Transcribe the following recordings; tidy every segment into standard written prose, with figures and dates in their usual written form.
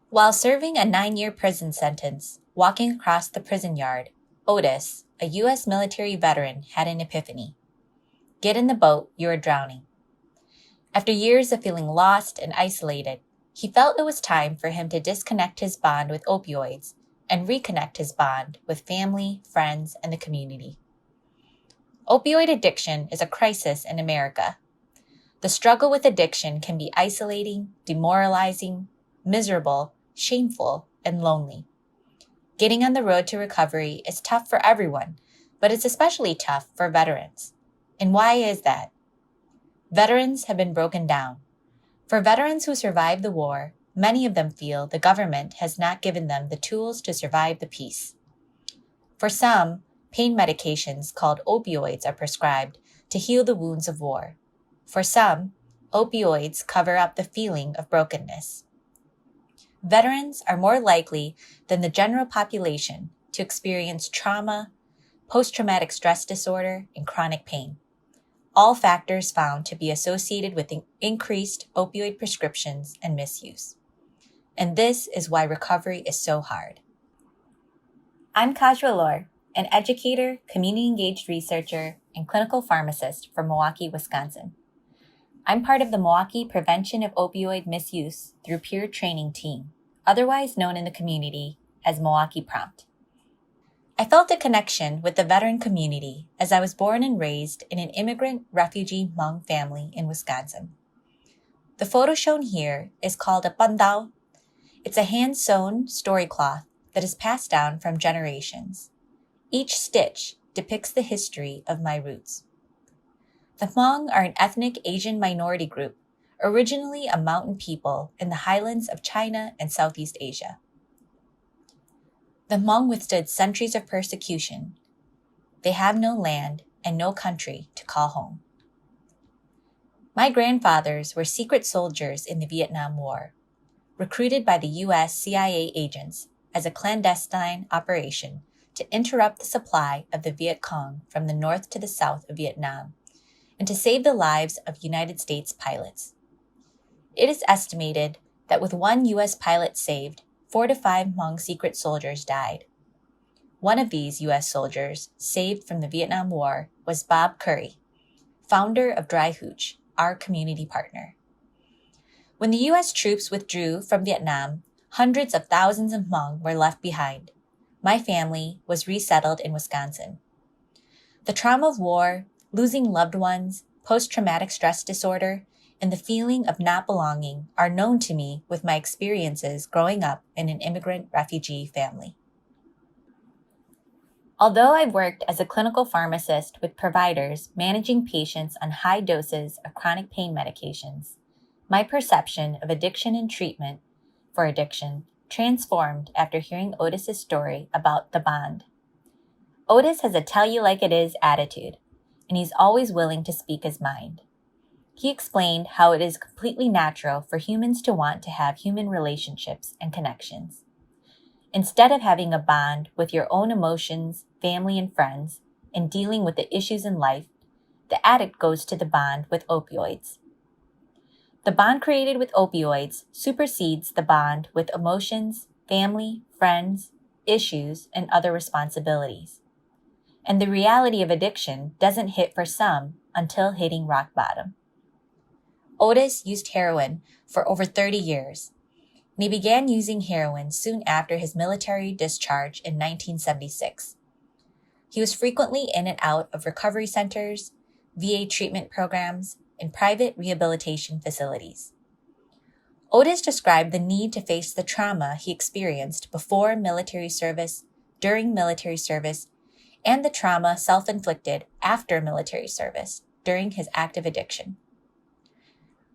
While serving a 9-year prison sentence, walking across the prison yard, Otis, a U.S. military veteran, had an epiphany. Get in the boat, you are drowning. After years of feeling lost and isolated, he felt it was time for him to disconnect his bond with opioids and reconnect his bond with family, friends, and the community. Opioid addiction is a crisis in America. The struggle with addiction can be isolating, demoralizing, miserable, shameful, and lonely. Getting on the road to recovery is tough for everyone, but it's especially tough for veterans. And why is that? Veterans have been broken down. For veterans who survived the war, many of them feel the government has not given them the tools to survive the peace. For some, pain medications called opioids are prescribed to heal the wounds of war. For some, opioids cover up the feeling of brokenness. Veterans are more likely than the general population to experience trauma, post-traumatic stress disorder, and chronic pain, all factors found to be associated with increased opioid prescriptions and misuse. And this is why recovery is so hard. I'm Kajua Lor, an educator, community-engaged researcher, and clinical pharmacist from Milwaukee, Wisconsin. I'm part of the Milwaukee Prevention of Opioid Misuse through Peer Training Team, otherwise known in the community as Milwaukee PROMPT. I felt a connection with the veteran community as I was born and raised in an immigrant refugee Hmong family in Wisconsin. The photo shown here is called a pandao. It's a hand-sewn story cloth that is passed down from generations. Each stitch depicts the history of my roots. The Hmong are an ethnic Asian minority group, originally a mountain people in the highlands of China and Southeast Asia. The Hmong withstood centuries of persecution. They have no land and no country to call home. My grandfathers were secret soldiers in the Vietnam War, recruited by the U.S. CIA agents as a clandestine operation to interrupt the supply of the Viet Cong from the north to the south of Vietnam and to save the lives of United States pilots. It is estimated that with one U.S. pilot saved, 4 to 5 Hmong secret soldiers died. One of these U.S. soldiers saved from the Vietnam War was Bob Curry, founder of Dry Hooch, our community partner. When the U.S. troops withdrew from Vietnam, hundreds of thousands of Hmong were left behind. My family was resettled in Wisconsin. The trauma of war, losing loved ones, post-traumatic stress disorder, and the feeling of not belonging are known to me with my experiences growing up in an immigrant refugee family. Although I've worked as a clinical pharmacist with providers managing patients on high doses of chronic pain medications, my perception of addiction and treatment for addiction transformed after hearing Otis's story about the bond. Otis has a tell-you-like-it-is attitude, and he's always willing to speak his mind. He explained how it is completely natural for humans to want to have human relationships and connections. Instead of having a bond with your own emotions, family, and friends, and dealing with the issues in life, the addict goes to the bond with opioids. The bond created with opioids supersedes the bond with emotions, family, friends, issues, and other responsibilities. And the reality of addiction doesn't hit for some until hitting rock bottom. Otis used heroin for over 30 years, and he began using heroin soon after his military discharge in 1976. He was frequently in and out of recovery centers, VA treatment programs, and private rehabilitation facilities. Otis described the need to face the trauma he experienced before military service, during military service, and the trauma self-inflicted after military service during his active addiction.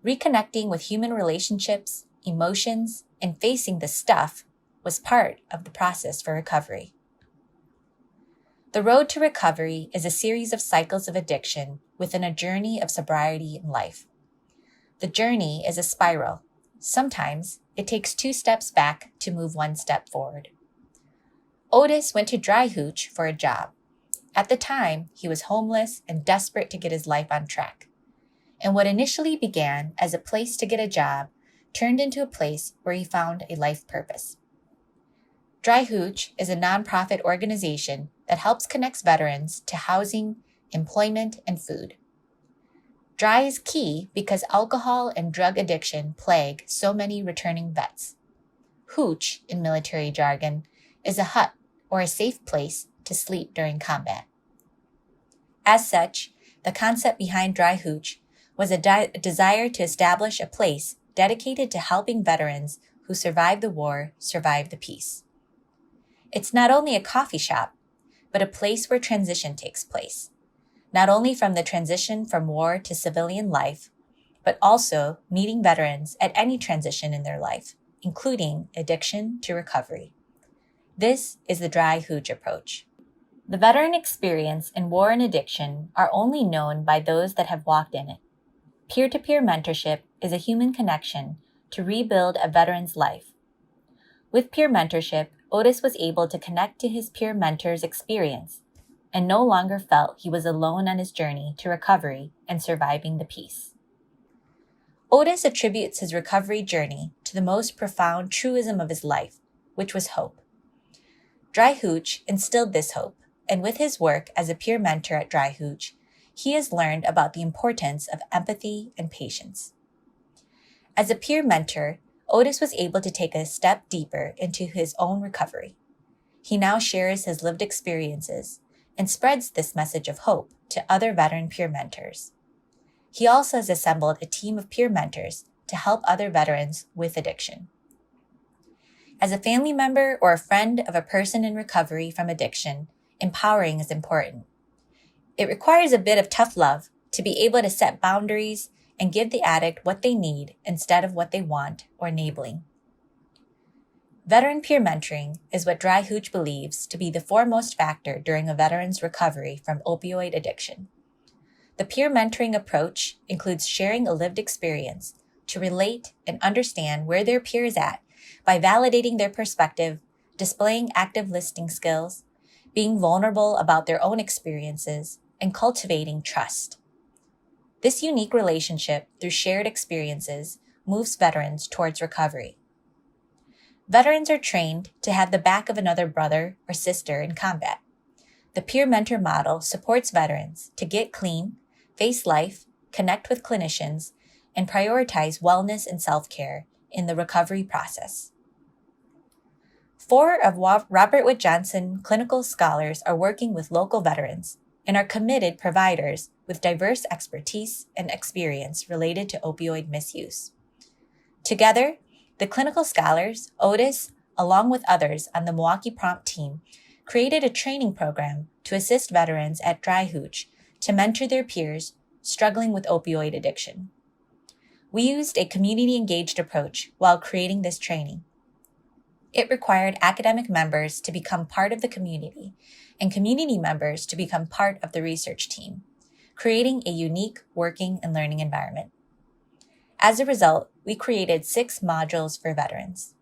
Reconnecting with human relationships, emotions, and facing the stuff was part of the process for recovery. The road to recovery is a series of cycles of addiction within a journey of sobriety in life. The journey is a spiral. Sometimes it takes 2 steps back to move 1 step forward. Otis went to Dry Hooch for a job. At the time, he was homeless and desperate to get his life on track. And what initially began as a place to get a job turned into a place where he found a life purpose. Dry Hooch is a nonprofit organization that helps connect veterans to housing, employment, and food. Dry is key because alcohol and drug addiction plague so many returning vets. Hooch, in military jargon, is a hut or a safe place to sleep during combat. As such, the concept behind Dry Hooch was a desire to establish a place dedicated to helping veterans who survived the war survive the peace. It's not only a coffee shop, but a place where transition takes place, not only from the transition from war to civilian life, but also meeting veterans at any transition in their life, including addiction to recovery. This is the Dry Hooch approach. The veteran experience in war and addiction are only known by those that have walked in it. Peer-to-peer mentorship is a human connection to rebuild a veteran's life. With peer mentorship, Otis was able to connect to his peer mentor's experience and no longer felt he was alone on his journey to recovery and surviving the peace. Otis attributes his recovery journey to the most profound truism of his life, which was hope. Dry Hooch instilled this hope, and with his work as a peer mentor at Dry Hooch, he has learned about the importance of empathy and patience. As a peer mentor, Otis was able to take a step deeper into his own recovery. He now shares his lived experiences and spreads this message of hope to other veteran peer mentors. He also has assembled a team of peer mentors to help other veterans with addiction. As a family member or a friend of a person in recovery from addiction, empowering is important. It requires a bit of tough love to be able to set boundaries and give the addict what they need instead of what they want or enabling. Veteran peer mentoring is what Dry Hooch believes to be the foremost factor during a veteran's recovery from opioid addiction. The peer mentoring approach includes sharing a lived experience to relate and understand where their peer is at by validating their perspective, displaying active listening skills, being vulnerable about their own experiences, and cultivating trust. This unique relationship through shared experiences moves veterans towards recovery. Veterans are trained to have the back of another brother or sister in combat. The peer mentor model supports veterans to get clean, face life, connect with clinicians, and prioritize wellness and self-care in the recovery process. 4 of Robert Wood Johnson clinical scholars are working with local veterans and are committed providers with diverse expertise and experience related to opioid misuse. Together, the clinical scholars, Otis, along with others on the Milwaukee PROMPT team, created a training program to assist veterans at Dry Hooch to mentor their peers struggling with opioid addiction. We used a community-engaged approach while creating this training. It required academic members to become part of the community and community members to become part of the research team, creating a unique working and learning environment. As a result, we created 6 modules for veterans.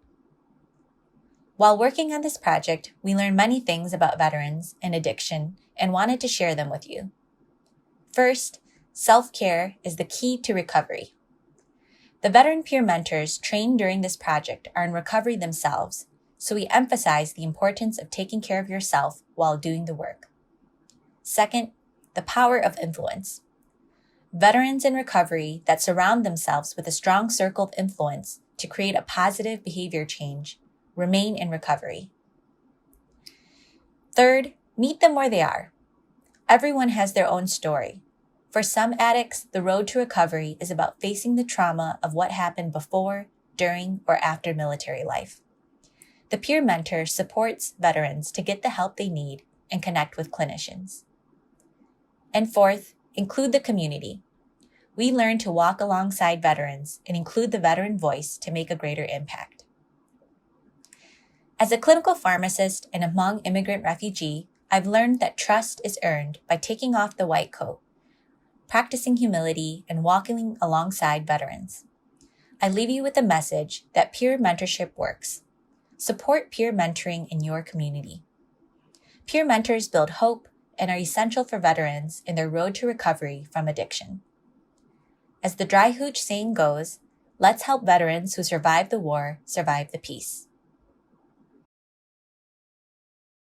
While working on this project, we learned many things about veterans and addiction and wanted to share them with you. First, self-care is the key to recovery. The veteran peer mentors trained during this project are in recovery themselves, so we emphasize the importance of taking care of yourself while doing the work. Second, the power of influence. Veterans in recovery that surround themselves with a strong circle of influence to create a positive behavior change remain in recovery. Third, meet them where they are. Everyone has their own story. For some addicts, the road to recovery is about facing the trauma of what happened before, during, or after military life. The peer mentor supports veterans to get the help they need and connect with clinicians. And fourth, include the community. We learn to walk alongside veterans and include the veteran voice to make a greater impact. As a clinical pharmacist and a Hmong immigrant refugee, I've learned that trust is earned by taking off the white coat, practicing humility, and walking alongside veterans. I leave you with a message that peer mentorship works. Support peer mentoring in your community. Peer mentors build hope and are essential for veterans in their road to recovery from addiction. As the Dry Hooch saying goes, Let's help veterans who survived the war survive the peace.